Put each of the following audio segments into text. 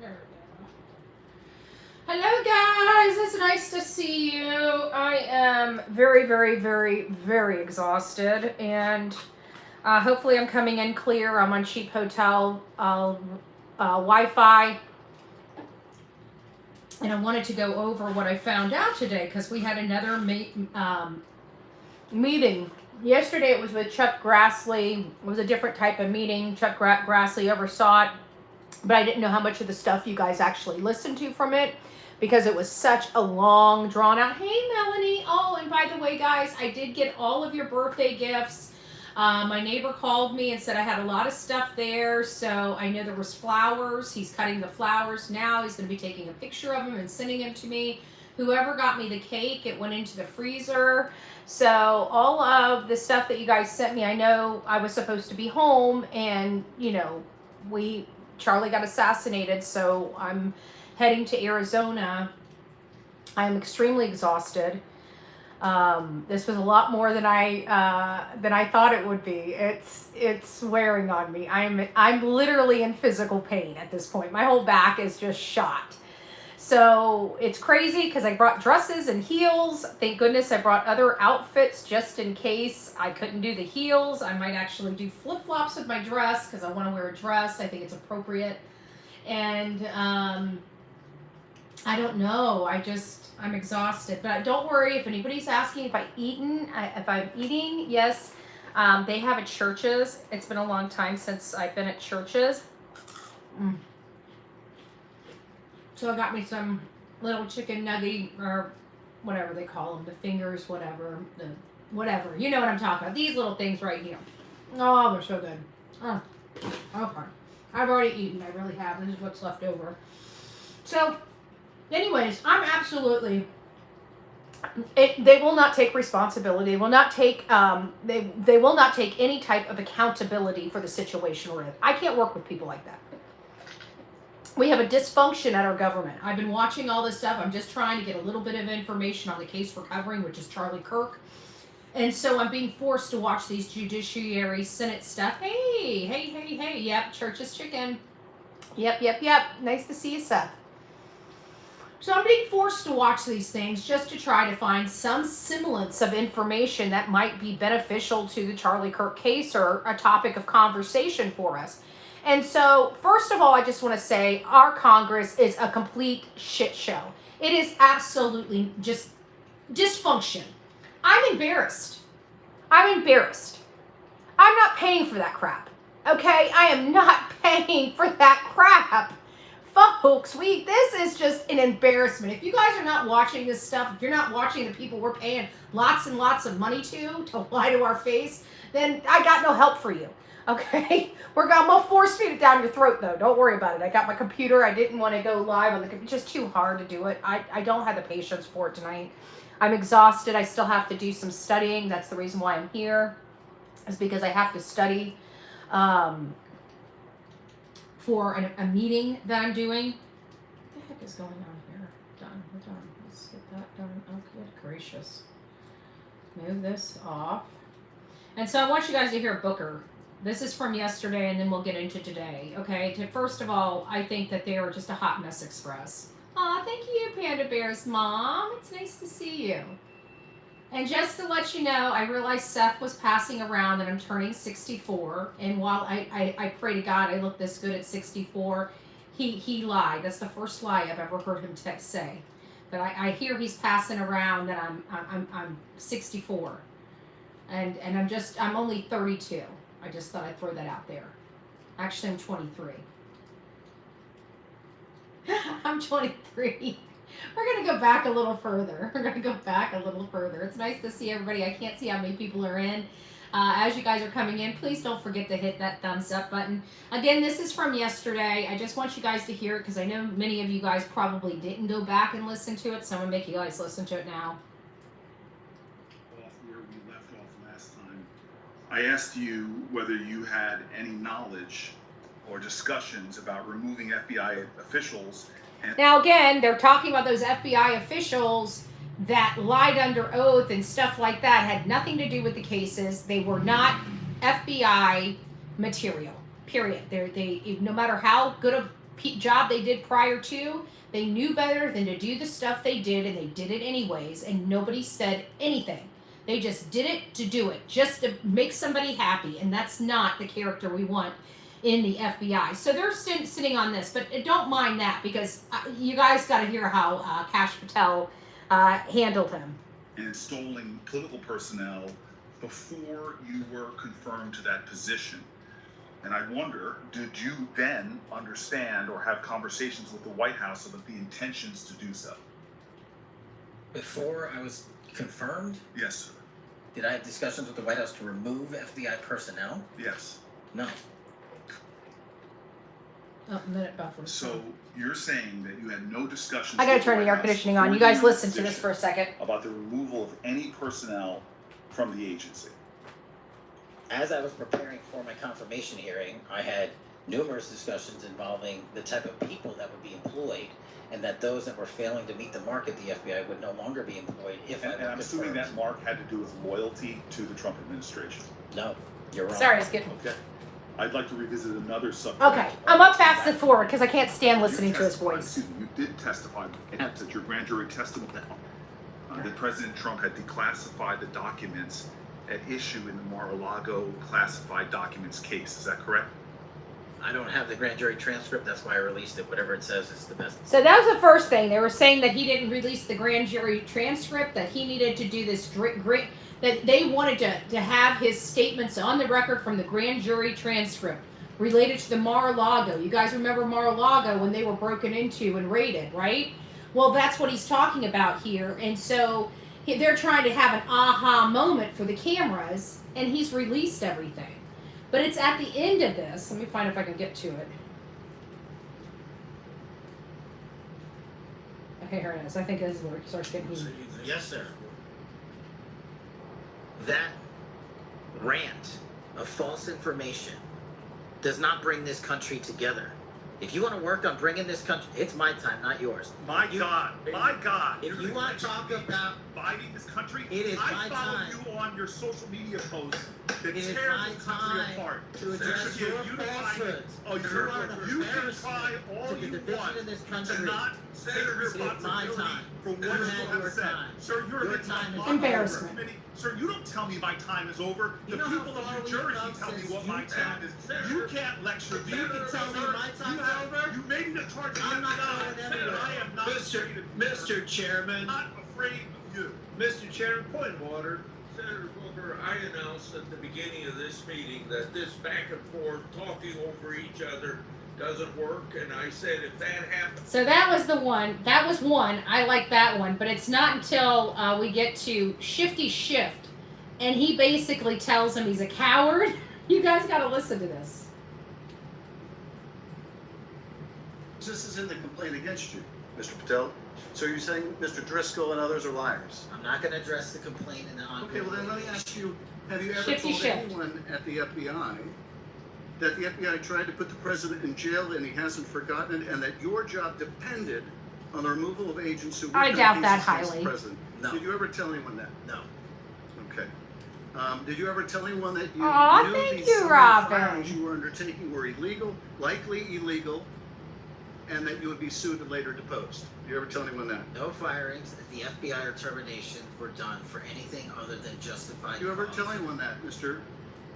There we go. Hello guys, it's nice to see you. I am very, very, very, very exhausted, and hopefully I'm coming in clear. I'm on cheap hotel Wi-Fi, and I wanted to go over what I found out today because we had another meeting. Yesterday it was with Chuck Grassley. It was a different type of meeting. Chuck Grassley oversaw it, but I didn't know how much of the stuff you guys actually listened to from it because it was such a long, drawn out. Hey, Melanie. Oh, and by the way, guys, I did get all of your birthday gifts. My neighbor called me and said I had a lot of stuff there, so I know there was flowers. He's cutting the flowers now. He's going to be taking a picture of them and sending them to me. Whoever got me the cake, it went into the freezer. So all of the stuff that you guys sent me, I know I was supposed to be home, and, you know, Charlie got assassinated, so I'm heading to Arizona. I'm extremely exhausted. This was a lot more than I thought it would be. It's wearing on me. I'm literally in physical pain at this point. My whole back is just shot. So it's crazy because I brought dresses and heels. Thank goodness I brought other outfits just in case I couldn't do the heels. I might actually do flip-flops with my dress because I want to wear a dress. I think it's appropriate. And I don't know. I'm exhausted. But don't worry, if anybody's asking if I'm eating, yes. They have at churches. It's been a long time since I've been at churches. So I got me some little chicken nugget, or whatever they call them, the fingers, whatever. You know what I'm talking about. These little things right here. Oh, they're so good. Oh, okay. I've already eaten. I really have. This is what's left over. So, anyways, I'm absolutely... They will not take responsibility. They will not take they will not take any type of accountability for the situation we're in. I can't work with people like that. We have a dysfunction at our government. I've been watching all this stuff. I'm just trying to get a little bit of information on the case we're covering, which is Charlie Kirk. And so I'm being forced to watch these judiciary Senate stuff. Hey. Yep, church is chicken. Yep. Nice to see you, Seth. So I'm being forced to watch these things just to try to find some semblance of information that might be beneficial to the Charlie Kirk case or a topic of conversation for us. And so, first of all, I just want to say our Congress is a complete shit show. It is absolutely just dysfunction. I'm embarrassed. I'm not paying for that crap. Okay? I am not paying for that crap. Folks, this is just an embarrassment. If you guys are not watching this stuff, if you're not watching the people we're paying lots and lots of money to lie to our face, then I got no help for you. Okay? I'm going to force feed it down your throat, though. Don't worry about it. I got my computer. I didn't want to go live on the computer. It's just too hard to do it. I don't have the patience for it tonight. I'm exhausted. I still have to do some studying. That's the reason why I'm here, is because I have to study for a meeting that I'm doing. What the heck is going on here? Done. We're done. Let's get that done. Oh, good gracious. Move this off. And so I want you guys to hear Booker. This is from yesterday, and then we'll get into today. Okay? First of all, I think that they are just a hot mess express. Aw, thank you, Panda Bear's mom. It's nice to see you. And just to let you know, I realized Seth was passing around that I'm turning 64. And while I pray to God I look this good at 64, he lied. That's the first lie I've ever heard him say. But I hear he's passing around that I'm 64. And I'm only 32. I just thought I'd throw that out there. Actually, I'm 23. I'm 23. We're going to go back a little further. It's nice to see everybody. I can't see how many people are in. As you guys are coming in, please don't forget to hit that thumbs up button. Again, this is from yesterday. I just want you guys to hear it because I know many of you guys probably didn't go back and listen to it. So I'm going to make you guys listen to it now. Where we left off last time, I asked you whether you had any knowledge or discussions about removing FBI officials. Now, again, they're talking about those FBI officials that lied under oath and stuff like that. Had nothing to do with the cases. They were not FBI material, period. They no matter how good of job they did prior to, they knew better than to do the stuff they did, and they did it anyways, and nobody said anything. They just did it to do it, just to make somebody happy, and that's not the character we want in the FBI. So they're sitting on this, but don't mind that, because you guys got to hear how Kash Patel handled him. And installing political personnel before you were confirmed to that position. And I wonder, did you then understand or have conversations with the White House about the intentions to do so? Before I was confirmed? Yes, sir. Did I have discussions with the White House to remove FBI personnel? Yes. No. Oh, minute buffer. So you're saying that you had no discussions. I gotta with turn the White air House conditioning on. before You guys were in listen to this position for a second. about the removal of any personnel from the agency. As I was preparing for my confirmation hearing, I had numerous discussions involving the type of people that would be employed, and that those that were failing to meet the mark at the FBI would no longer be employed if I And were I'm assuming confirmed. that mark had to do with loyalty to the Trump administration. No, you're wrong. Sorry, it's getting. Okay. I'd like to revisit another subject. Okay, I'm up fast and forward because I can't stand listening to his voice. Excuse me, you did testify at your grand jury testimony that President Trump had declassified the documents at issue in the Mar-a-Lago classified documents case. Is that correct? I don't have the grand jury transcript, that's why I released it. Whatever it says is the best. So that was the first thing. They were saying that he didn't release the grand jury transcript, that he needed to do this that they wanted to have his statements on the record from the grand jury transcript related to the Mar-a-Lago. You guys remember Mar-a-Lago when they were broken into and raided, right? Well, that's what he's talking about here. And so they're trying to have an aha moment for the cameras, and he's released everything. But it's at the end of this. Let me find if I can get to it. Okay, here it is. I think this is where it starts getting heated. Yes, sir. That rant of false information does not bring this country together. If you want to work on bringing this country, it's my time, not yours. My God. If you want to talk about dividing this country, it is I my follow time. you on your social media posts that It is tear my this country time apart. to address your falsehoods. Oh, You sir, are the you can embarrassment try all to the you division want in this to country. not take responsibility my time. for what You you had have your said. time. Sir, you're Your a time is Embarrassment. Sir, you don't tell me my time is over. You The know people how far of New we've Jersey come tell me since what you my time is. You can't lecture me. You can tell me my time's over. You made me a target. I'm not going anywhere. I am not afraid of you. Mr. Chairman, Not afraid of you. Mr. Chairman, point of order. Senator Booker, I announced at the beginning of this meeting that this back and forth, talking over each other, doesn't work, and I said if that happens. So that was the one. That was one. I like that one. But it's not until we get to Shifty Shift, and he basically tells him he's a coward. You guys got to listen to this. This is in the complaint against you, Mr. Patel. So you're saying Mr. Driscoll and others are liars? I'm not going to address the complaint in the Okay, well then let me ask you, have you ever Shifty told shift. anyone at the FBI that the FBI tried to put the president in jail and he hasn't forgotten it, and that your job depended on the removal of agents who worked I on doubt cases that against the highly. president? No. Did you ever tell anyone that? No. Okay. Did you ever tell anyone that you Aw, knew thank these you, civil Robin. firings you were undertaking were illegal, likely illegal, and that you would be sued and later deposed? Did you ever tell anyone that? No firings at the FBI or terminations were done for anything other than justified Did you ever cause. tell anyone that, Mr.?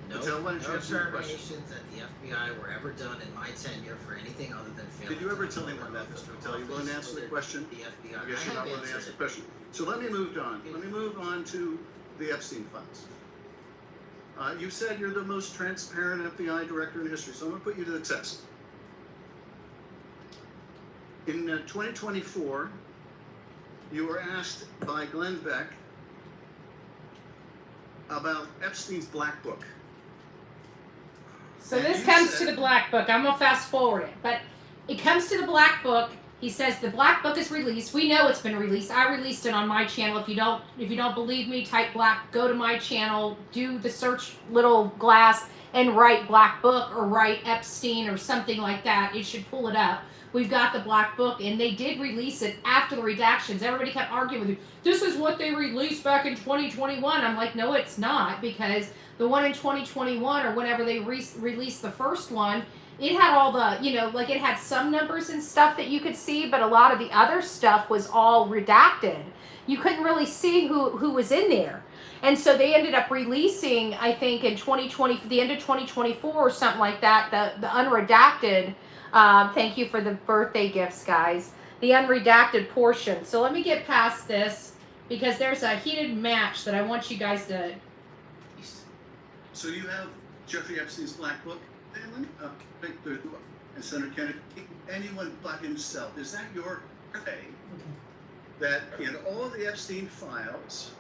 No, Patel, why don't you no answer your question? terminations at the FBI were ever done in my tenure for anything other than failing. Did you ever to tell fulfill anyone that, their Mr. Patel? You willing to answer the office question? within The FBI. I guess you're not have willing to answer answered the question. So let me move on. Let me move on to the Epstein files. You said you're the most transparent FBI director in history, so I'm going to put you to the test. In 2024, you were asked by Glenn Beck about Epstein's Black Book. So And this you comes to said- the Black Book. I'm gonna fast forward it, but it comes to the Black Book. He says the Black Book is released. We know it's been released. I released it on my channel. If you don't believe me, type Black. Go to my channel, do the search little glass, and write Black Book or write Epstein or something like that. It should pull it up. We've got the Black Book, and they did release it after the redactions. Everybody kept arguing with you. This is what they released back in 2021. I'm like, no, it's not, because the one in 2021 or whenever they released the first one, it had all the, you know, like it had some numbers and stuff that you could see, but a lot of the other stuff was all redacted. You couldn't really see who was in there. And so they ended up releasing, I think in 2020, the end of 2024 or something like that, the unredacted, thank you for the birthday gifts, guys, the unredacted portion. So let me get past this because there's a heated match that I want you guys to. So you have Jeffrey Epstein's black book, and Senator Kennedy, anyone but himself. Is that your say that in all the Epstein files,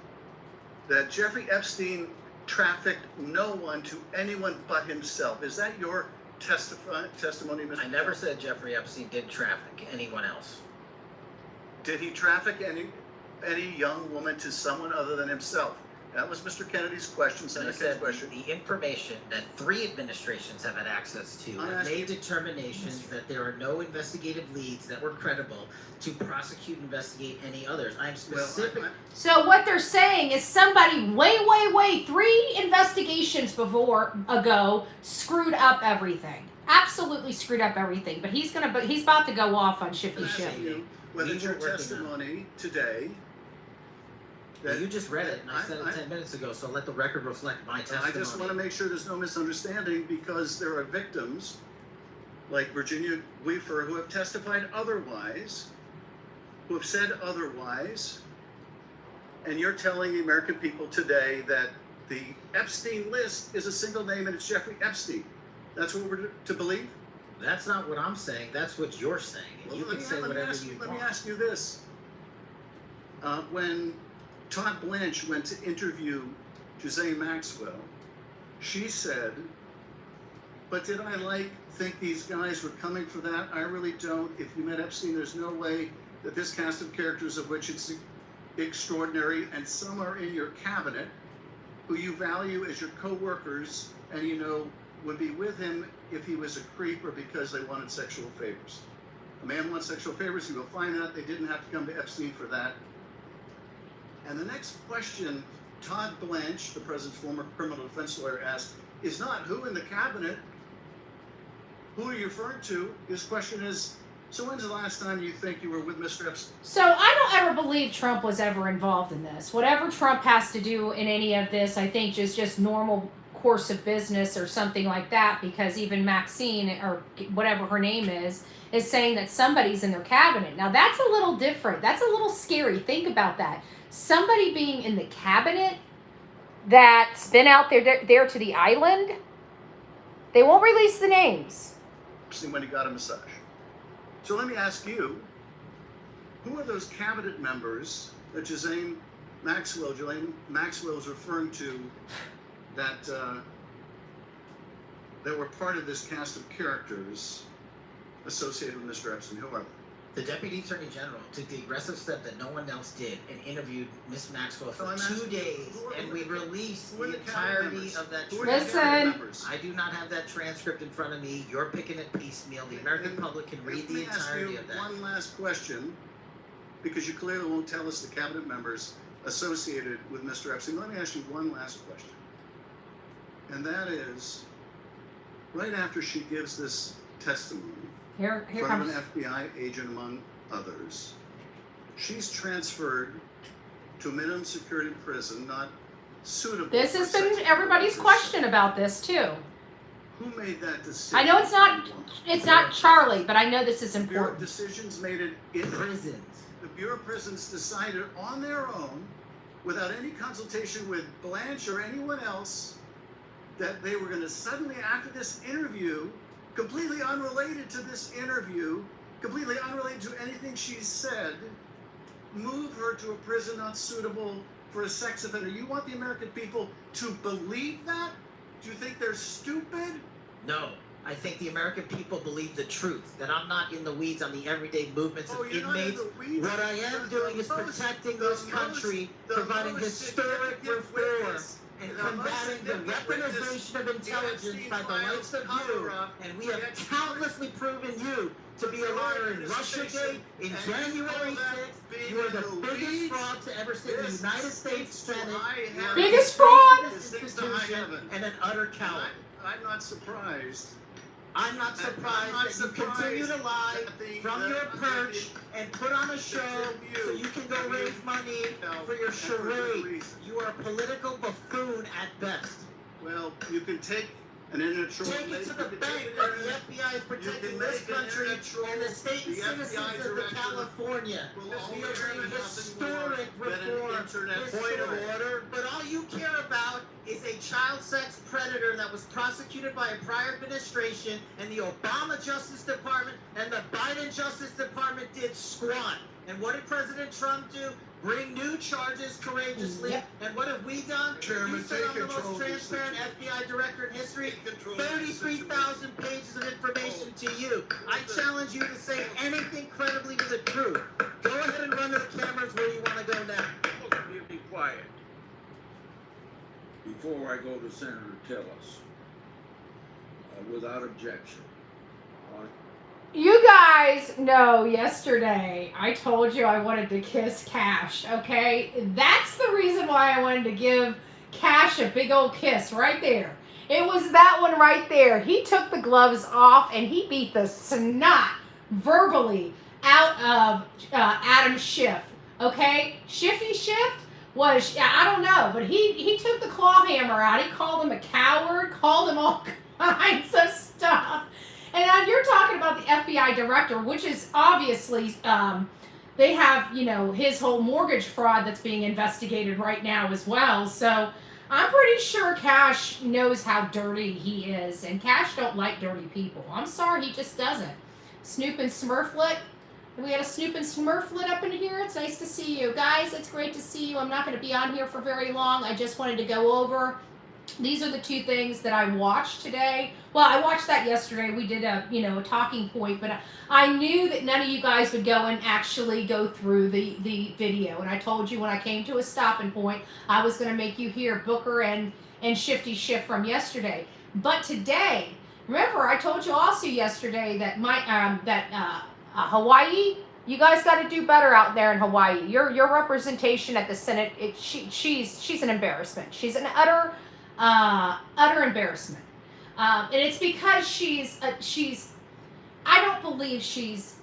that Jeffrey Epstein trafficked no one to anyone but himself? Is that your testimony, Mr. I never said Jeffrey Epstein did traffic anyone else. Did he traffic any young woman to someone other than himself? That was Mr. Kennedy's question, I Senator said Kennedy's question. the information that 3 administrations have had access to have made determinations that there are no investigative leads that were credible to prosecute and investigate any others. I'm specific. So what they're saying is somebody way 3 investigations ago screwed up everything. Absolutely screwed up everything. But he's about to go off on Shifty Shift. Whether your testimony today. Well, you just read it, and I said it 10 minutes ago, so let the record reflect my testimony. I just want to make sure there's no misunderstanding, because there are victims like Virginia Weaver who have testified otherwise, who have said otherwise, and you're telling the American people today that the Epstein list is a single name and it's Jeffrey Epstein. That's what we're to believe? That's not what I'm saying. That's what you're saying. Well, You can say whatever you want. Let me ask you this. When Todd Blanche went to interview Ghislaine Maxwell, she said, but did I think these guys were coming for that? I really don't. If you met Epstein, there's no way that this cast of characters, of which it's extraordinary, and some are in your cabinet, who you value as your co-workers, and you know would be with him if he was a creep or because they wanted sexual favors. A man wants sexual favors, he will find out. They didn't have to come to Epstein for that. And the next question Todd Blanche, the president's former criminal defense lawyer, asked is not who in the cabinet, who are you referring to? His question is, so when's the last time you think you were with Mr. Epstein? So I don't ever believe Trump was ever involved in this. Whatever Trump has to do in any of this, I think just normal course of business or something like that, because even Maxine, or whatever her name is saying that somebody's in their cabinet. Now that's a little different. That's a little scary. Think about that. Somebody being in the cabinet that's been out there to the island. They won't release the names. When he got a massage. So let me ask you, who are those cabinet members that Ghislaine Maxwell is referring to that were part of this cast of characters associated with Mr. Epstein? Who are they? The Deputy Attorney General took the aggressive step that no one else did and interviewed Miss Maxwell for 2 days, and we released the entirety of that transcript. Listen, I do not have that transcript in front of me. You're picking it piecemeal. The American public can read the entirety of that. One last question, because you clearly won't tell us the cabinet members associated with Mr. Epstein. Let me ask you one last question. And that is, right after she gives this testimony, here from comes an FBI agent, among others, she's transferred to a minimum security prison, not suitable. This has been everybody's question about this too. Who made that decision? I know it's not Charlie, but I know this is The Bureau of important. Decisions made it in Prisons. The Bureau of Prisons decided on their own, without any consultation with Blanche or anyone else, that they were going to suddenly, after this interview, completely unrelated to this interview, completely unrelated to anything she said, move her to a prison not suitable for a sex offender. You want the American people to believe that? Do you think they're stupid? No. I think the American people believe the truth, that I'm not in the weeds on the everyday movements of inmates. What I am doing is protecting this country, providing historic reform, and combating the weaponization of intelligence by the likes of you. And we have countlessly proven you to be a liar in Russiagate, in January 6th. You are the biggest fraud to ever sit in the United States Senate. Biggest fraud? Institution and an utter coward. I'm not surprised I'm not surprised that you continue to lie from your perch and put on a show so you can go raise money for your charade. You are a political buffoon at best. Well, you can take an international... Take it to the bank that the FBI is protecting this country and the state and citizens of California. We are bringing historic reform. Point of order. But all you care about is a child sex predator that was prosecuted by a prior administration, and the Obama Justice Department and the Biden Justice Department did squat. And what did President Trump do? Bring new charges courageously. Yep. And what have we done? Chairman, You said I'm the most transparent FBI director in history. 33,000 pages of information to you. I challenge you to say anything credibly to the truth. Go ahead and run to the cameras where you want to go now. You be quiet. Before I go to Senator Tillis, without objection. You guys know yesterday I told you I wanted to kiss Kash, okay? That's the reason why I wanted to give Kash a big old kiss right there. It was that one right there. He took the gloves off and he beat the snot verbally out of Adam Schiff, okay? Shifty Schiff was, I don't know, but he took the claw hammer out. He called him a coward, called him all kinds of stuff. And you're talking about the FBI director, which is obviously, they have, you know, his whole mortgage fraud that's being investigated right now as well. So I'm pretty sure Kash knows how dirty he is. And Kash don't like dirty people. I'm sorry, he just doesn't. Snoop and Smurflet. We got a Snoop and Smurflet up in here. It's nice to see you. Guys, it's great to see you. I'm not going to be on here for very long. I just wanted to go over. These are the two things that I watched today. Well, I watched that yesterday. We did a talking point, but I knew that none of you guys would go and actually go through the video. And I told you when I came to a stopping point, I was going to make you hear Booker and Shifty Schiff from yesterday. But today, remember, I told you also yesterday that Hawaii, you guys got to do better out there in Hawaii. Your representation at the Senate, she's an embarrassment. She's an utter embarrassment. And it's because she's I don't believe she's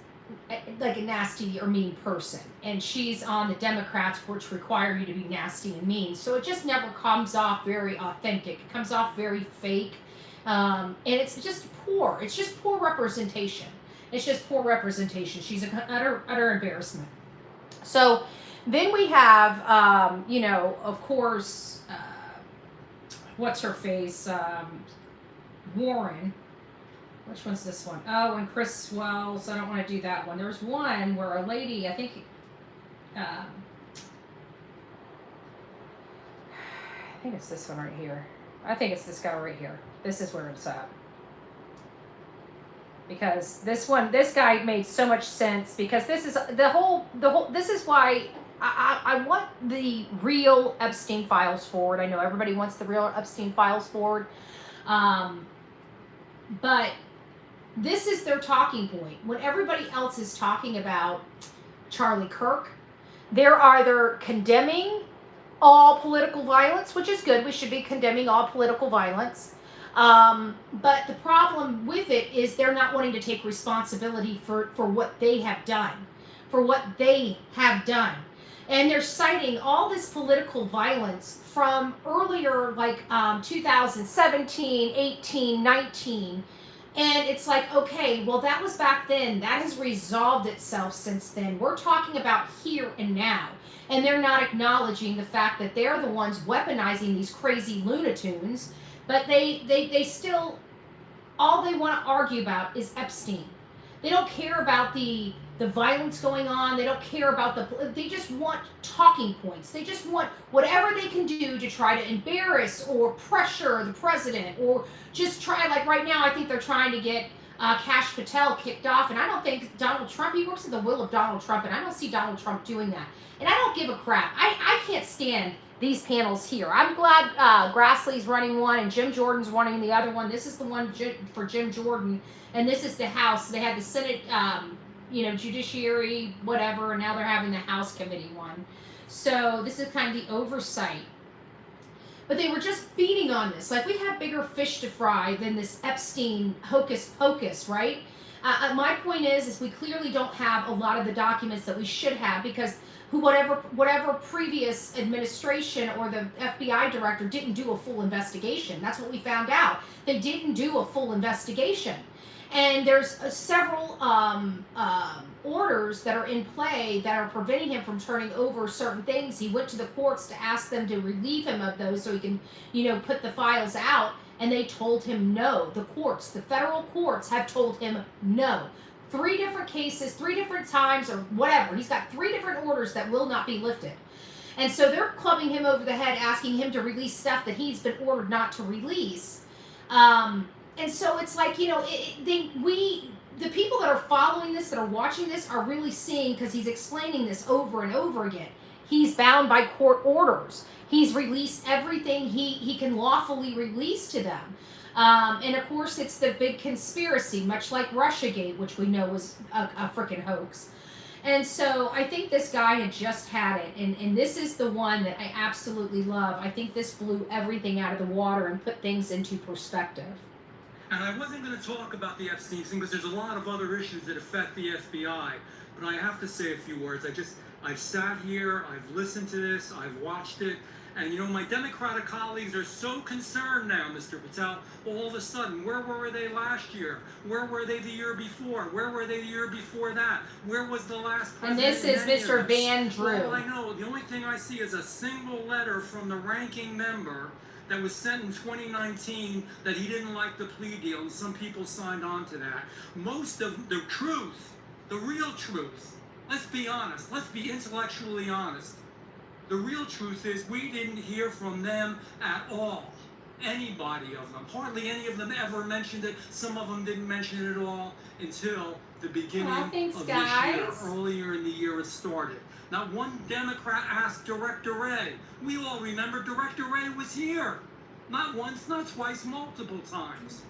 like a nasty or mean person, and she's on the Democrats, which require you to be nasty and mean, so it just never comes off very authentic. It comes off very fake, and it's just poor representation. She's an utter embarrassment. So then we have of course, what's her face, Warren. Which one's this one? Oh, and Chris Wells. I don't want to do that one. There's one where a lady, I think it's this one right here. I think it's this guy right here. This is where it's at. Because this guy made so much sense, because this is this is why I want the real Epstein files forward. I know everybody wants the real Epstein files forward. But this is their talking point. When everybody else is talking about Charlie Kirk, they're either condemning all political violence, which is good. We should be condemning all political violence. But the problem with it is they're not wanting to take responsibility for what they have done. And they're citing all this political violence from earlier, like 2017, 18, 19. And it's like, okay, well, that was back then. That has resolved itself since then. We're talking about here and now. And they're not acknowledging the fact that they're the ones weaponizing these crazy Loonatoons. But they still, all they want to argue about is Epstein. They don't care about the violence going on. They don't care about they just want talking points. They just want whatever they can do to try to embarrass or pressure the president, or just try, like right now, I think they're trying to get Kash Patel kicked off. And I don't think Donald Trump, he works at the will of Donald Trump, and I don't see Donald Trump doing that. And I don't give a crap. I can't stand these panels here. I'm glad Grassley's running one and Jim Jordan's running the other one. This is the one for Jim Jordan, and this is the House. They had the Senate, Judiciary, whatever, and now they're having the House Committee one. So this is kind of the oversight. But they were just feeding on this. Like, we have bigger fish to fry than this Epstein hocus pocus, right? My point is we clearly don't have a lot of the documents that we should have, because whatever previous administration or the FBI director didn't do a full investigation. That's what we found out. They didn't do a full investigation. And there's several orders that are in play that are preventing him from turning over certain things. He went to the courts to ask them to relieve him of those so he can, put the files out. And they told him no. The courts, the federal courts, have told him no. 3 different cases, 3 different times, or whatever. He's got 3 different orders that will not be lifted. And so they're clubbing him over the head, asking him to release stuff that he's been ordered not to release. And so it's like, the people that are following this, that are watching this, are really seeing, because he's explaining this over and over again. He's bound by court orders. He's released everything he can lawfully release to them. And of course, it's the big conspiracy, much like Russiagate, which we know was a freaking hoax. And so I think this guy had just had it. And this is the one that I absolutely love. I think this blew everything out of the water and put things into perspective. And I wasn't going to talk about the Epstein thing because there's a lot of other issues that affect the FBI. But I have to say a few words. I've sat here, I've listened to this, I've watched it. And my Democratic colleagues are so concerned now, Mr. Patel, all of a sudden. Where were they last year? Where were they the year before? Where were they the year before that? Where was the last president? And this is Mr. Van Drew. All I know, the only thing I see is a single letter from the ranking member that was sent in 2019 that he didn't like the plea deal, and some people signed on to that. Most of the truth, the real truth, let's be honest, let's be intellectually honest. The real truth is we didn't hear from them at all. Anybody of them. Hardly any of them ever mentioned it. Some of them didn't mention it at all until the beginning of this year. Earlier in the year it started. Not one Democrat asked Director Wray. We all remember Director Wray was here. Not once, not twice, multiple times.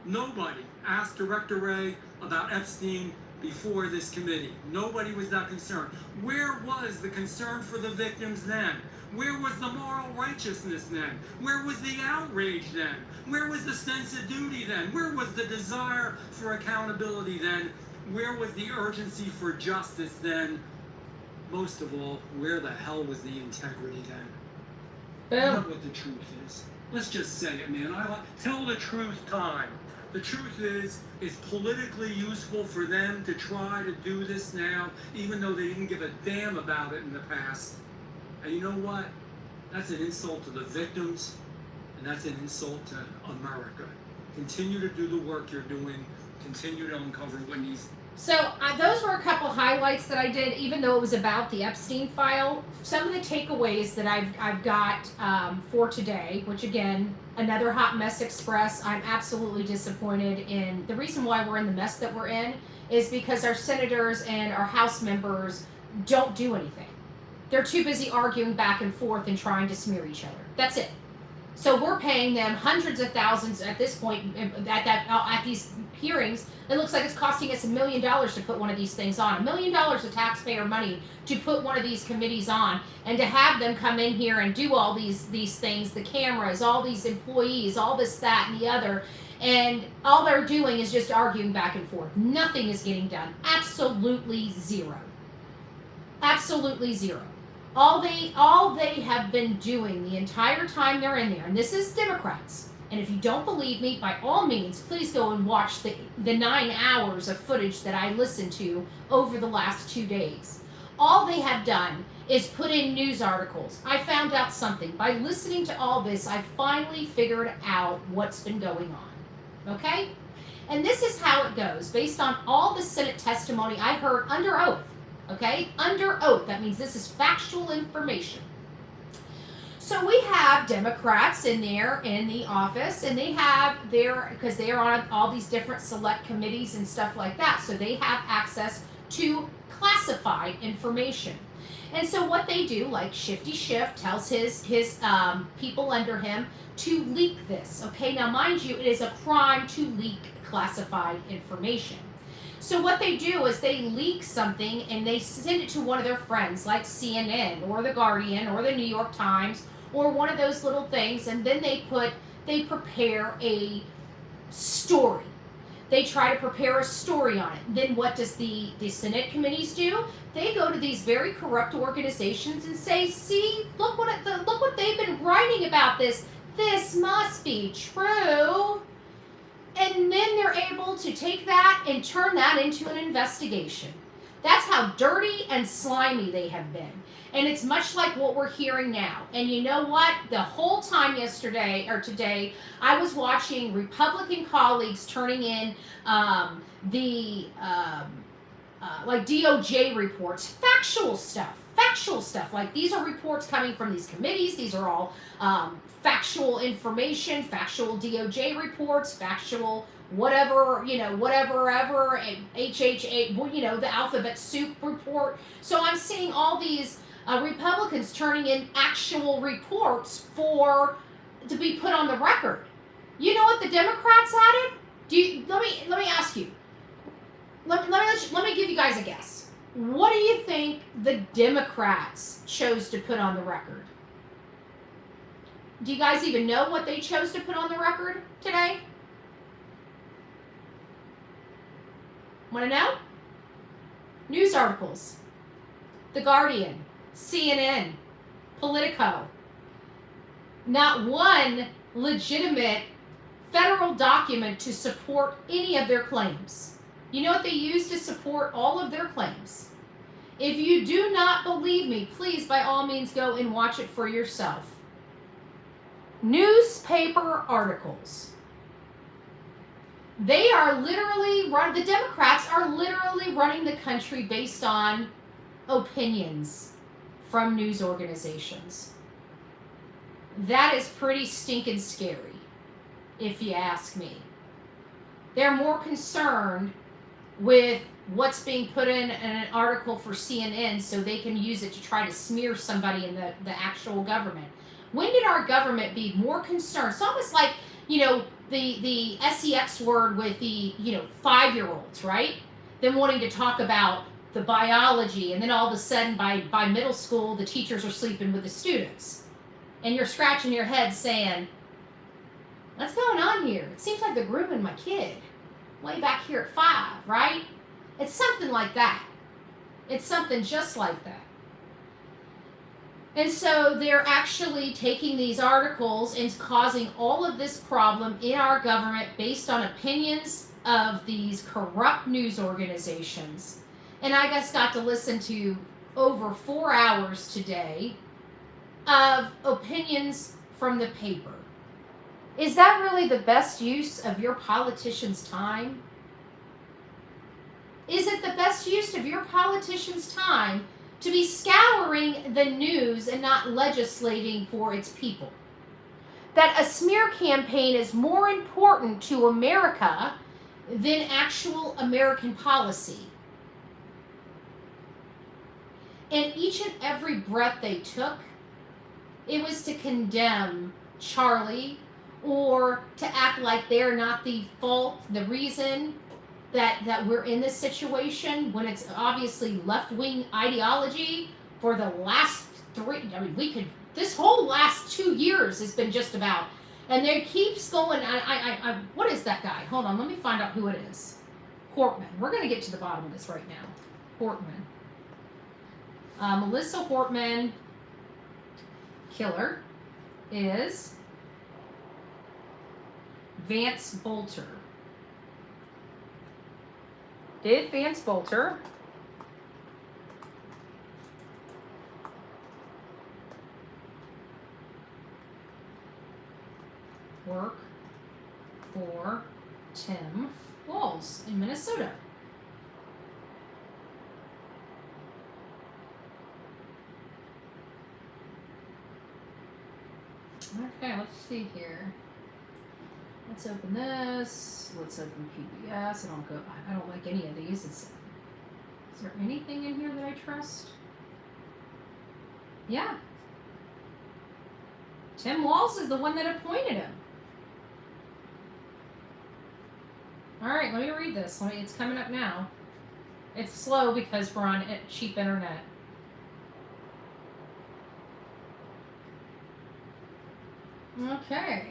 Nobody asked Director Wray about Epstein before this committee. Nobody was that concerned. Where was the concern for the victims then? Where was the moral righteousness then? Where was the outrage then? Where was the sense of duty then? Where was the desire for accountability then? Where was the urgency for justice then? Most of all, where the hell was the integrity then? Boom. Not what the truth is. Let's just say it, man. Tell the truth time. The truth is, it's politically useful for them to try to do this now, even though they didn't give a damn about it in the past. And you know what? That's an insult to the victims, and that's an insult to America. Continue to do the work you're doing. Continue to uncover what needs. So those were a couple highlights that I did, even though it was about the Epstein file. Some of the takeaways that I've got for today, which again, another hot mess express. I'm absolutely disappointed in. The reason why we're in the mess that we're in is because our senators and our House members don't do anything. They're too busy arguing back and forth and trying to smear each other. That's it. So we're paying them hundreds of thousands at this point at these hearings. It looks like it's costing us $1 million to put one of these things on. $1 million of taxpayer money to put one of these committees on, and to have them come in here and do all these things, the cameras, all these employees, all this, that, and the other, and all they're doing is just arguing back and forth. Nothing is getting done. Absolutely zero. Absolutely zero. All they have been doing the entire time they're in there, and this is Democrats. And if you don't believe me, by all means, please go and watch the 9 hours of footage that I listened to over the last 2 days. All they have done is put in news articles. I found out something. By listening to all this, I finally figured out what's been going on. Okay? And this is how it goes, based on all the Senate testimony I heard under oath. Okay? Under oath. That means this is factual information. So we have Democrats in there in the office, and they have because they are on all these different select committees and stuff like that, so they have access to classified information. And so what they do, like Shifty Schiff tells his people under him to leak this. Okay, now mind you, it is a crime to leak classified information. So what they do is they leak something and they send it to one of their friends, like CNN or The Guardian or The New York Times or one of those little things, and then they prepare a story. They try to prepare a story on it. Then what does the Senate committees do? They go to these very corrupt organizations and say, see, look what they've been writing about this. This must be true. And then they're able to take that and turn that into an investigation. That's how dirty and slimy they have been. And it's much like what we're hearing now. And you know what? The whole time yesterday or today, I was watching Republican colleagues turning in like DOJ reports, factual stuff. Like these are reports coming from these committees. These are all factual information, factual DOJ reports, factual whatever, whatever, HHA, the alphabet soup report. So I'm seeing all these Republicans turning in actual reports to be put on the record. You know what the Democrats added? Let me ask you. Let me give you guys a guess. What do you think the Democrats chose to put on the record? Do you guys even know what they chose to put on the record today? Want to know? News articles. The Guardian, CNN, Politico. Not one legitimate federal document to support any of their claims. You know what they use to support all of their claims? If you do not believe me, please by all means go and watch it for yourself. Newspaper articles. They are literally the Democrats are literally running the country based on opinions from news organizations. That is pretty stinking scary, if you ask me. They're more concerned with what's being put in an article for CNN so they can use it to try to smear somebody in the actual government. When did our government be more concerned? It's almost like, the sex word with the, 5-year-olds, right? Them wanting to talk about the biology, and then all of a sudden by middle school, the teachers are sleeping with the students. And you're scratching your head saying, what's going on here? It seems like they're grooming my kid way back here at 5, right? It's something like that. It's something just like that. And so they're actually taking these articles and causing all of this problem in our government based on opinions of these corrupt news organizations. And I just got to listen to over 4 hours today of opinions from the paper. Is that really the best use of your politician's time? Is it the best use of your politician's time to be scouring the news and not legislating for its people? That a smear campaign is more important to America than actual American policy. And each and every breath they took, it was to condemn Charlie or to act like they're not the fault, the reason that we're in this situation, when it's obviously left-wing ideology for the last this whole last 2 years has been just about, and there keeps going, what is that guy? Hold on, let me find out who it is. Hortman. We're going to get to the bottom of this right now. Hortman. Melissa Hortman killer is Vance Bolter. Did Vance Bolter work for Tim Walz in Minnesota? Okay, let's see here. Let's open this. Let's open PBS. I don't like any of these. Is there anything in here that I trust? Yeah. Tim Walz is the one that appointed him. All right, let me read this. It's coming up now. It's slow because we're on cheap internet. Okay.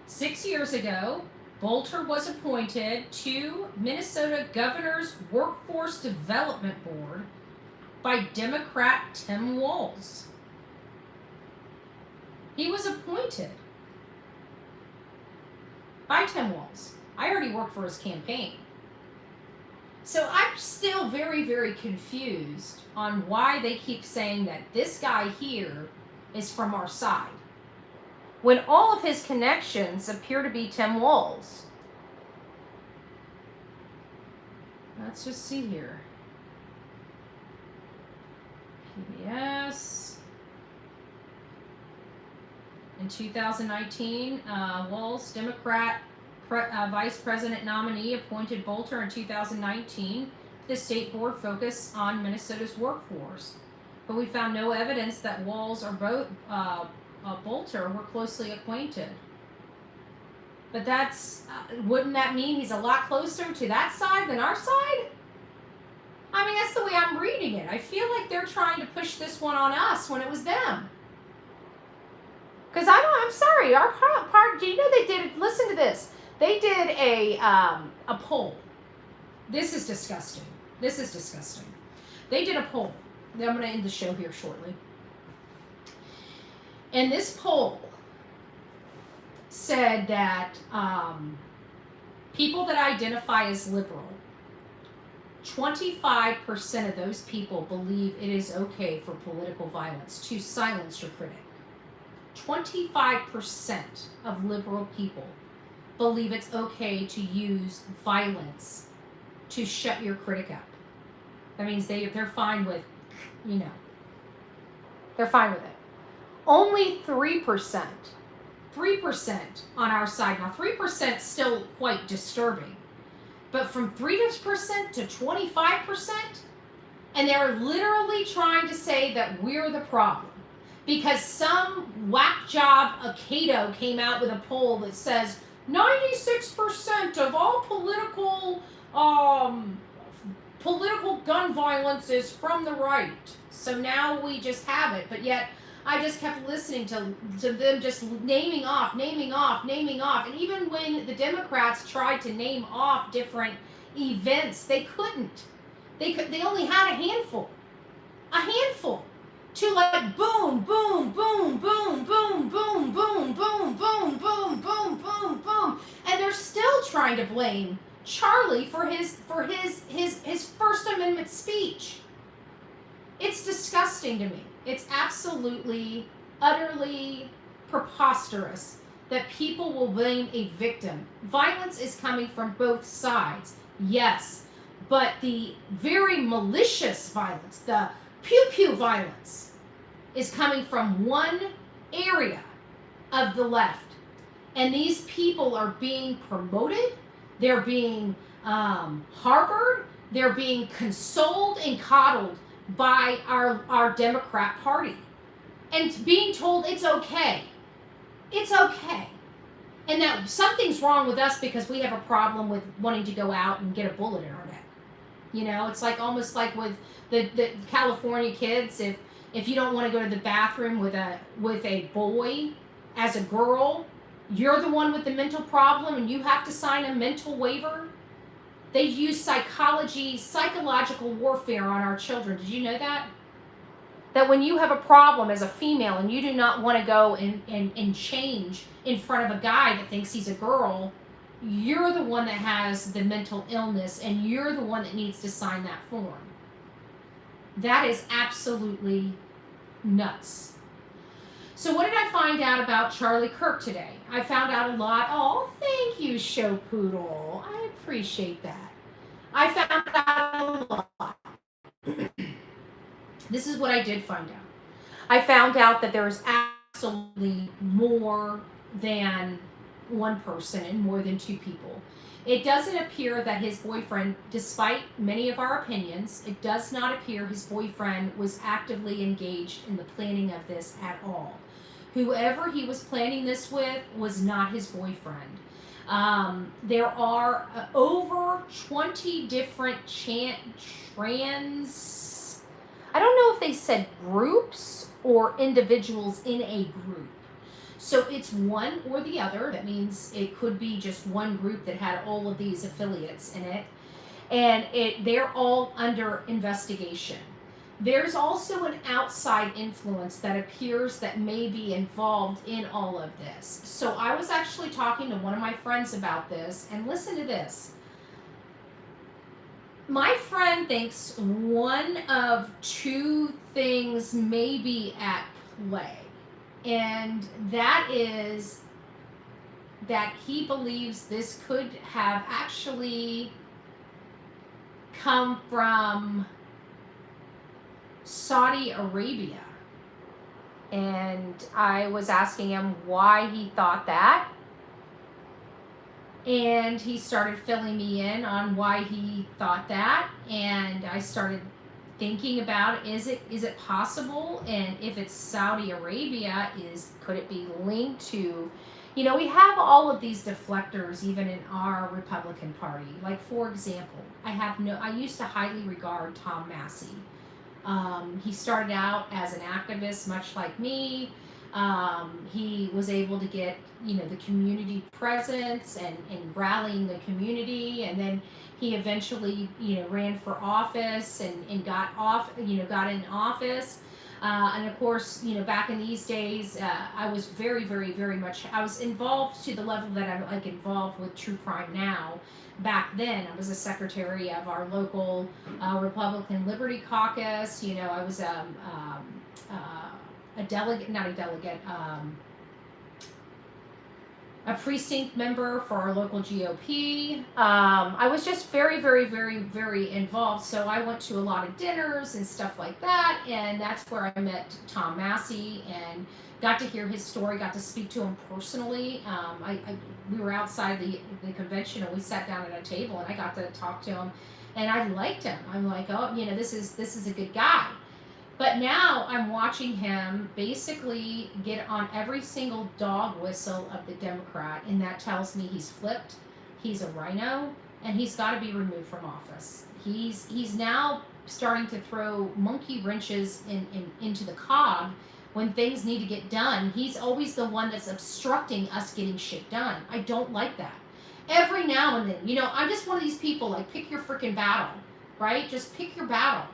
Six years ago, Bolter was appointed to Minnesota Governor's Workforce Development Board by Democrat Tim Walz. He was appointed by Tim Walz. I already worked for his campaign. So I'm still very, very confused on why they keep saying that this guy here is from our side, when all of his connections appear to be Tim Walz. Let's just see here. PBS. In 2019, Walz, Democrat Vice President nominee, appointed Bolter in 2019. The state board focused on Minnesota's workforce, but we found no evidence that Walz or Bolter were closely acquainted. But that's, wouldn't that mean he's a lot closer to that side than our side? I mean, that's the way I'm reading it. I feel like they're trying to push this one on us when it was them. Because I'm sorry, our part, do you know they did, listen to this. They did a poll. This is disgusting. This is disgusting. They did a poll. I'm going to end the show here shortly. And this poll said that people that identify as liberal, 25% of those people believe it is okay for political violence to silence your critic. 25% of liberal people believe it's okay to use violence to shut your critic up. That means they're fine with, they're fine with it. Only 3% on our side. Now 3% still quite disturbing, but from 3% to 25%, and they're literally trying to say that we're the problem. Because some whack job Cato came out with a poll that says 96% of all political gun violence is from the right. So now we just have it. But yet I just kept listening to them just naming off. And even when the Democrats tried to name off different events, they couldn't. They only had a handful. To like boom, boom, boom, boom, boom, boom, boom, boom, boom, boom, boom, boom, boom. And they're still trying to blame Charlie for his First Amendment speech. It's disgusting to me. It's absolutely, utterly preposterous that people will blame a victim. Violence is coming from both sides, yes, but the very malicious violence, the pew-pew violence, is coming from one area of the left. And these people are being promoted, they're being harbored, they're being consoled and coddled by our Democrat Party. And being told it's okay. It's okay. And that something's wrong with us because we have a problem with wanting to go out and get a bullet in our neck. It's like almost like with the California kids, if you don't want to go to the bathroom with a boy as a girl, you're the one with the mental problem and you have to sign a mental waiver. They use psychological warfare on our children. Did you know that? That when you have a problem as a female and you do not want to go and change in front of a guy that thinks he's a girl, you're the one that has the mental illness and you're the one that needs to sign that form. That is absolutely nuts. So what did I find out about Charlie Kirk today? I found out a lot. Oh, thank you, Show Poodle. I appreciate that. I found out a lot. This is what I did find out. I found out that there is absolutely more than one person and more than two people. It doesn't appear that his boyfriend, despite many of our opinions, it does not appear his boyfriend was actively engaged in the planning of this at all. Whoever he was planning this with was not his boyfriend. There are I don't know if they said groups or individuals in a group. So it's one or the other. That means it could be just one group that had all of these affiliates in it. And they're all under investigation. There's also an outside influence that appears that may be involved in all of this. So I was actually talking to one of my friends about this, and listen to this. My friend thinks one of two things may be at play, and that is that he believes this could have actually come from Saudi Arabia. And I was asking him why he thought that. And he started filling me in on why he thought that. And I started thinking about, is it possible? And if it's Saudi Arabia, could it be linked to, we have all of these deflectors even in our Republican Party. Like, for example, I used to highly regard Tom Massey. He started out as an activist, much like me. He was able to get, the community presence and rallying the community. And then he eventually, ran for office and got in office. And of course, back in these days, I was very, very, very much, I was involved to the level that I'm involved with true crime now. Back then, I was a secretary of our local Republican Liberty Caucus. I was a delegate, not a delegate, a precinct member for our local GOP. I was just very, very, very, very involved. So I went to a lot of dinners and stuff like that. And that's where I met Tom Massey and got to hear his story, got to speak to him personally. We were outside the convention and we sat down at a table and I got to talk to him and I liked him. I'm like, oh, this is a good guy. But now I'm watching him basically get on every single dog whistle of the Democrat, and that tells me he's flipped, he's a rhino, and he's got to be removed from office. He's now starting to throw monkey wrenches into the cog when things need to get done. He's always the one that's obstructing us getting shit done. I don't like that. Every now and then, I'm just one of these people, like, pick your freaking battle, right? Just pick your battle.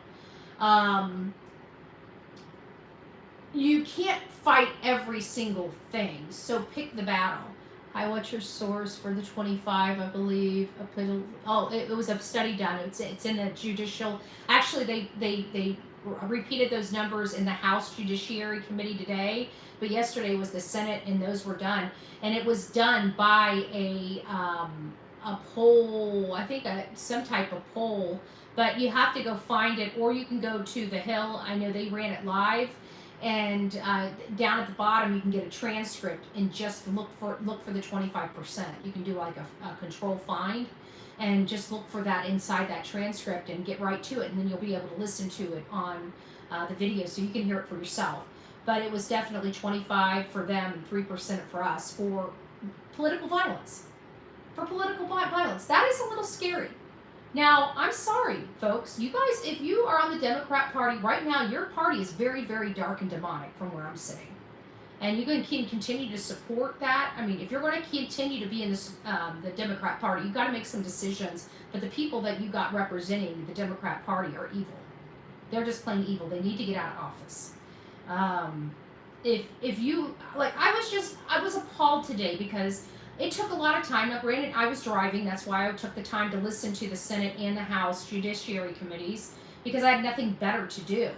You can't fight every single thing, so pick the battle. Hi, what's your source for the 25, I believe? It was a study done. It's in the judicial. Actually, they repeated those numbers in the House Judiciary Committee today, but yesterday was the Senate, and those were done. And it was done by a poll, I think some type of poll, but you have to go find it, or you can go to The Hill. I know they ran it live. And down at the bottom, you can get a transcript and just look for the 25%. You can do like a control find and just look for that inside that transcript and get right to it. And then you'll be able to listen to it on the video so you can hear it for yourself. But it was definitely 25 for them and 3% for us for political violence. For political violence. That is a little scary. Now, I'm sorry, folks. You guys, if you are on the Democrat Party right now, your party is very, very dark and demonic from where I'm sitting. And you can continue to support that. I mean, if you're going to continue to be in the Democrat Party, you've got to make some decisions. But the people that you got representing the Democrat Party are evil. They're just plain evil. They need to get out of office. If you, like, I was appalled today because it took a lot of time. Now, granted, I was driving. That's why I took the time to listen to the Senate and the House Judiciary Committees, because I had nothing better to do.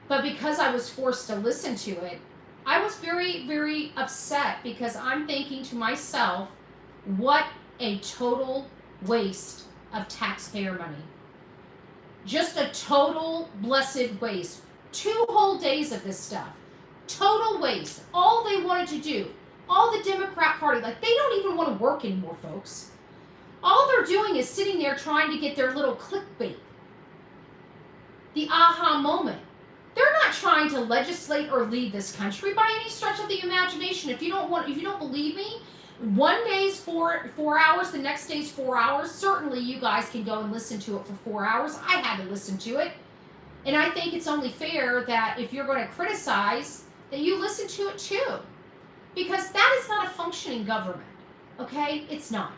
But because I was forced to listen to it, I was very, very upset because I'm thinking to myself, what a total waste of taxpayer money. Just a total blessed waste. 2 whole days of this stuff. Total waste. All they wanted to do, all the Democrat Party, like, they don't even want to work anymore, folks. All they're doing is sitting there trying to get their little clickbait. The aha moment. They're not trying to legislate or lead this country by any stretch of the imagination. If you don't believe me, one day's 4 hours, the next day's 4 hours. Certainly you guys can go and listen to it for 4 hours. I had to listen to it. And I think it's only fair that if you're going to criticize, that you listen to it too. Because that is not a functioning government. Okay? It's not.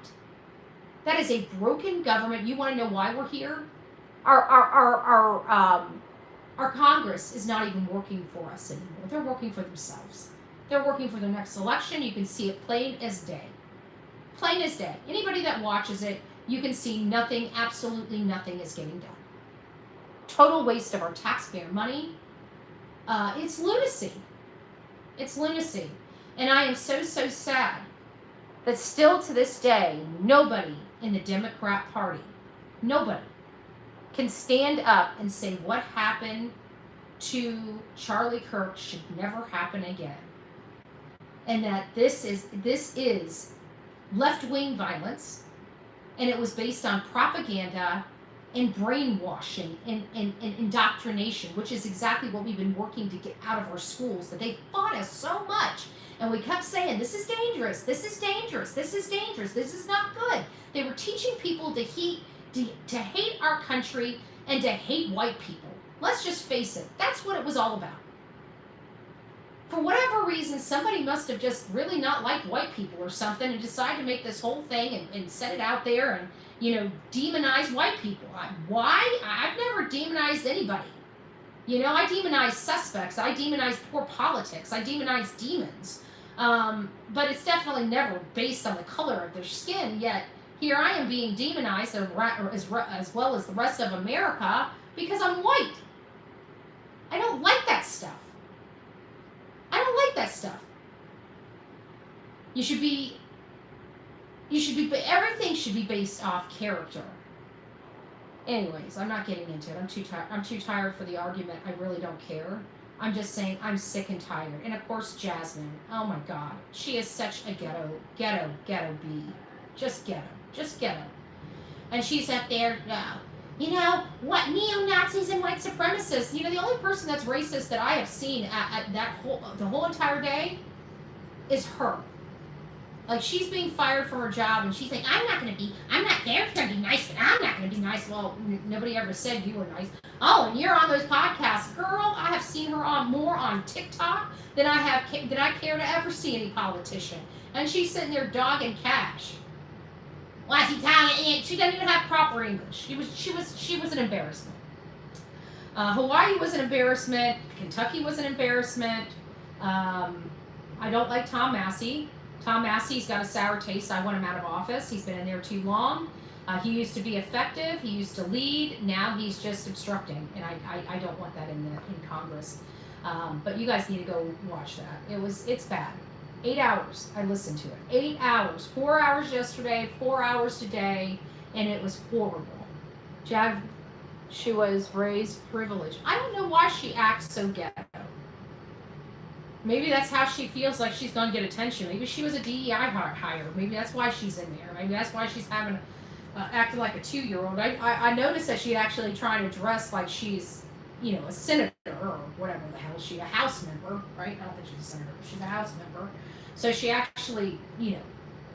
That is a broken government. You want to know why we're here? Our Congress is not even working for us anymore. They're working for themselves. They're working for the next election. You can see it plain as day. Plain as day. Anybody that watches it, you can see nothing, absolutely nothing is getting done. Total waste of our taxpayer money. It's lunacy. It's lunacy. And I am so, so sad that still to this day, nobody in the Democrat Party, nobody, can stand up and say what happened to Charlie Kirk should never happen again. And that this is left-wing violence, and it was based on propaganda and brainwashing and indoctrination, which is exactly what we've been working to get out of our schools, that they fought us so much. And we kept saying, this is dangerous, this is dangerous, this is dangerous, this is not good. They were teaching people to hate our country and to hate white people. Let's just face it, that's what it was all about. For whatever reason, somebody must have just really not liked white people or something and decided to make this whole thing and set it out there and, demonize white people. Why? I've never demonized anybody. I demonize suspects. I demonize poor politics. I demonize demons. But it's definitely never based on the color of their skin, yet here I am being demonized as well as the rest of America because I'm white. I don't like that stuff. I don't like that stuff. Everything should be based off character. Anyways, I'm not getting into it. I'm too tired for the argument. I really don't care. I'm just saying I'm sick and tired. And of course, Jasmine. Oh my God. She is such a ghetto bee. Just ghetto. And she's up there, what neo-Nazis and white supremacists. The only person that's racist that I have seen at the whole entire day is her. Like, she's being fired from her job, and she's like, they're going to be nice, but I'm not going to be nice. Well, nobody ever said you were nice. Oh, and you're on those podcasts. Girl, I have seen her more on TikTok than I care to ever see any politician. And she's sitting there dogging Kash. Why is he telling? She doesn't even have proper English. She was an embarrassment. Hawaii was an embarrassment. Kentucky was an embarrassment. I don't like Tom Massey. Tom Massey's got a sour taste. I want him out of office. He's been in there too long. He used to be effective. He used to lead. Now he's just obstructing, and I don't want that in Congress. But you guys need to go watch that. It's bad. 8 hours. I listened to it. 8 hours. 4 hours yesterday. 4 hours today, and it was horrible. She was raised privileged. I don't know why she acts so ghetto. Maybe that's how she feels like she's going to get attention. Maybe she was a DEI hire. Maybe that's why she's in there. Maybe that's why she's acting like a 2-year-old. I noticed that she's actually trying to dress like she's, a senator or whatever the hell. She's a House member, right? I don't think she's a senator. She's a House member. So she actually,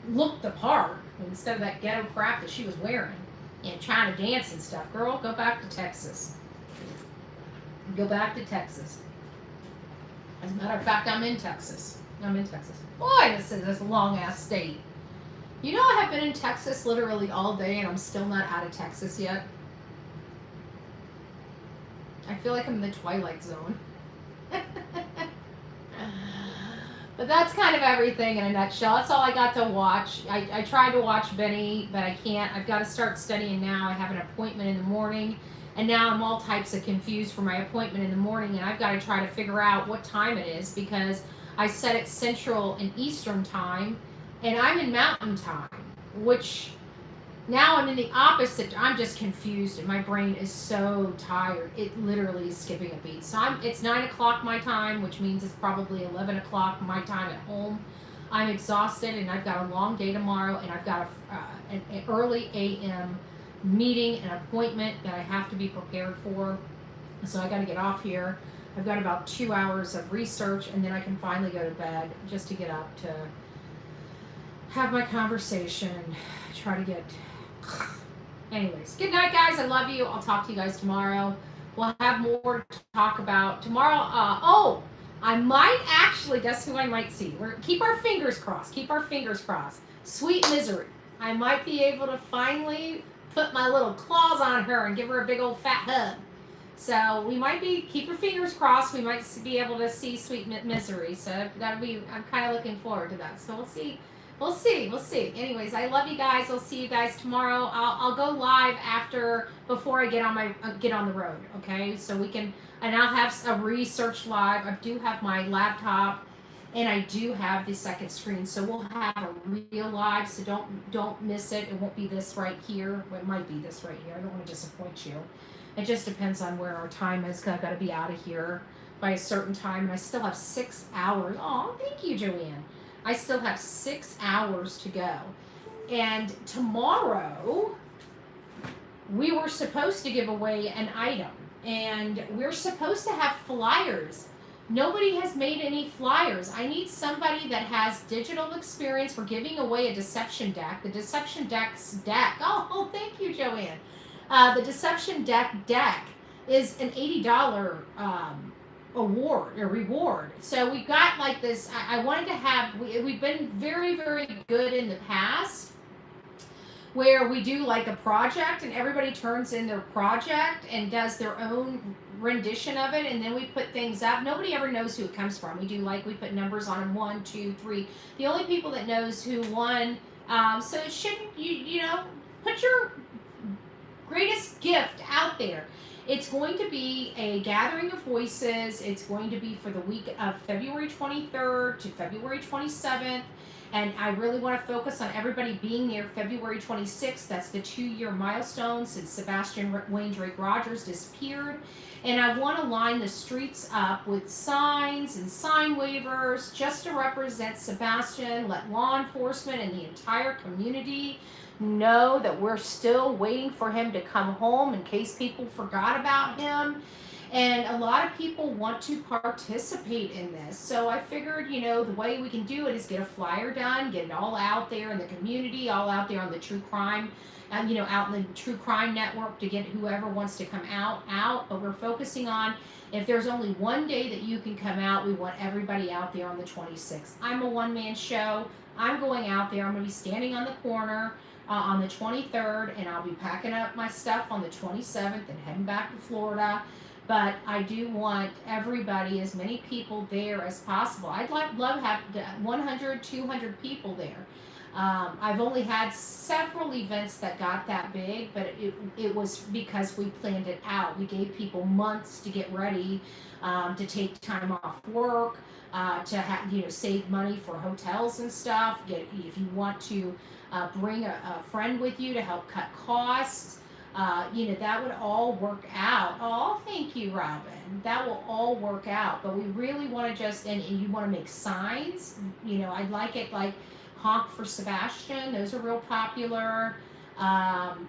looked the part instead of that ghetto crap that she was wearing and trying to dance and stuff. Girl, go back to Texas. Go back to Texas. As a matter of fact, I'm in Texas. Boy, this is a long-ass state. I have been in Texas literally all day, and I'm still not out of Texas yet. I feel like I'm in the Twilight Zone. But that's kind of everything in a nutshell. That's all I got to watch. I tried to watch Benny, but I can't. I've got to start studying now. I have an appointment in the morning. And now I'm all types of confused for my appointment in the morning, and I've got to try to figure out what time it is because I set it Central and Eastern time, and I'm in Mountain time, which now I'm in the opposite. I'm just confused, and my brain is so tired. It literally is skipping a beat. So it's 9 o'clock my time, which means it's probably 11 o'clock my time at home. I'm exhausted, and I've got a long day tomorrow, and I've got an early a.m. meeting, an appointment that I have to be prepared for. So I got to get off here. I've got about 2 hours of research, and then I can finally go to bed just to get up to have my conversation and try to get... Anyways, good night, guys. I love you. I'll talk to you guys tomorrow. we'll have more to talk about tomorrow. Oh, I might actually, guess who I might see? Keep our fingers crossed. Keep our fingers crossed. Sweet Misery. I might be able to finally put my little claws on her and give her a big old fat hug. So we might keep your fingers crossed. We might be able to see Sweet Misery. So that'll be, I'm kind of looking forward to that. So we'll see. We'll see. Anyways, I love you guys. I'll see you guys tomorrow. I'll go live before I get on the road. Okay, so we can, and I'll have a research live. I do have my laptop, and I do have the second screen. So we'll have a real live. So don't miss it. It won't be this right here. Well, it might be this right here. I don't want to disappoint you. It just depends on where our time is. Cause I've got to be out of here by a certain time, and I still have 6 hours. Oh, thank you, Joanne. I still have 6 hours to go. And tomorrow, we were supposed to give away an item. And we're supposed to have flyers. Nobody has made any flyers. I need somebody that has digital experience. We're giving away a deception deck. The deception deck's deck. Oh, thank you, Joanne. The deception deck is an $80 award or reward. So we've got like this. I wanted to have. We've been very, very good in the past, where we do like a project and everybody turns in their project and does their own rendition of it, and then we put things up. Nobody ever knows who it comes from. We put numbers on them, 1, 2, 3. The only people that knows who won. So it shouldn't, you know, put your greatest gift out there. It's going to be a gathering of voices. It's going to be for the week of February 23rd to February 27th. And I really want to focus on everybody being there February 26th. That's the 2-year milestone since Sebastian Wayne Drake Rogers disappeared. And I want to line the streets up with signs and sign waivers just to represent Sebastian, let law enforcement and the entire community know that we're still waiting for him to come home in case people forgot about him. And a lot of people want to participate in this. So I figured, you know, the way we can do it is get a flyer done, get it all out there in the community, all out there on the true crime, you know, out in the true crime network to get whoever wants to come out. But we're focusing on, if there's only one day that you can come out, we want everybody out there on the 26th. I'm a one-man show. I'm going out there. I'm going to be standing on the corner on the 23rd, and I'll be packing up my stuff on the 27th and heading back to Florida. But I do want everybody, as many people there as possible. I'd love to have 100, 200 people there. I've only had several events that got that big, but it was because we planned it out. We gave people months to get ready, to take time off work, to have, you know, save money for hotels and stuff. If you want to bring a friend with you to help cut costs. You know, that would all work out. Oh, thank you, Robin. That will all work out. But we really want to just, and you want to make signs. You know, I'd like it like Honk for Sebastian. Those are real popular.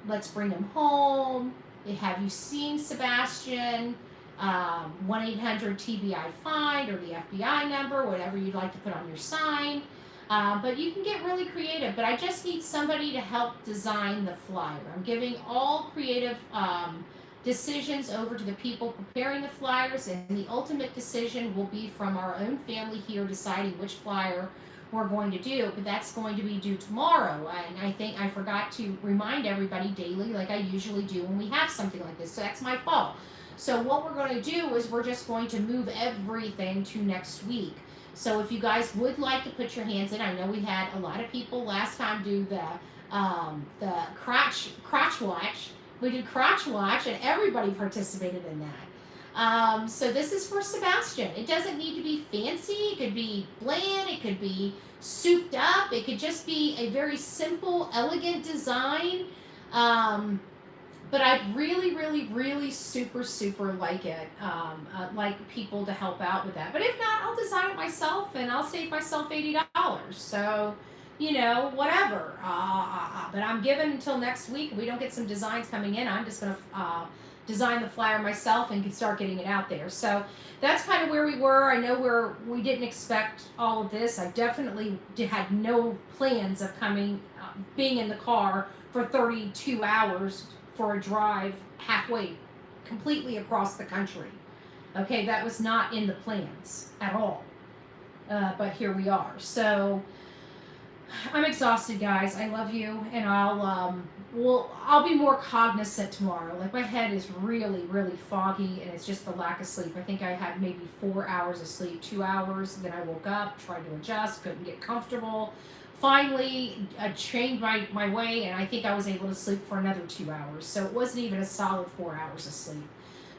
Let's bring him home. Have you seen Sebastian? 1-800-TBI-FIND or the FBI number, whatever you'd like to put on your sign. But you can get really creative, but I just need somebody to help design the flyer. I'm giving all creative decisions over to the people preparing the flyers, and the ultimate decision will be from our own family here deciding which flyer we're going to do, but that's going to be due tomorrow. And I think I forgot to remind everybody daily like I usually do when we have something like this, so that's my fault. So what we're going to do is we're just going to move everything to next week. So if you guys would like to put your hands in, I know we had a lot of people last time do the crotch watch. We did crotch watch, and everybody participated in that. So this is for Sebastian. It doesn't need to be fancy. It could be bland. It could be souped up. It could just be a very simple, elegant design. But I'd really, really, really super like it. Like people to help out with that. But if not, I'll design it myself, and I'll save myself $80. So, you know, whatever. But I'm given until next week. If we don't get some designs coming in, I'm just going to design the flyer myself and can start getting it out there. So that's kind of where we were. I know we didn't expect all of this. I definitely had no plans of being in the car for 32 hours for a drive halfway completely across the country. Okay, that was not in the plans at all. But here we are. So I'm exhausted, guys. I love you, and I'll be more cognizant tomorrow. Like, my head is really, really foggy, and it's just the lack of sleep. I think I had maybe 4 hours of sleep, 2 hours. Then I woke up, tried to adjust, couldn't get comfortable. Finally, I changed my way, and I think I was able to sleep for another 2 hours. So it wasn't even a solid 4 hours of sleep.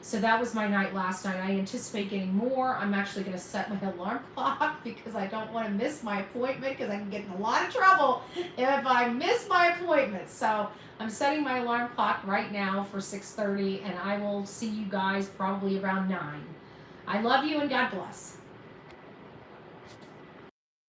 So that was my night last night. I anticipate getting more. I'm actually going to set my alarm clock because I don't want to miss my appointment, because I can get in a lot of trouble if I miss my appointment. So I'm setting my alarm clock right now for 6:30, and I will see you guys probably around 9. I love you, and God bless.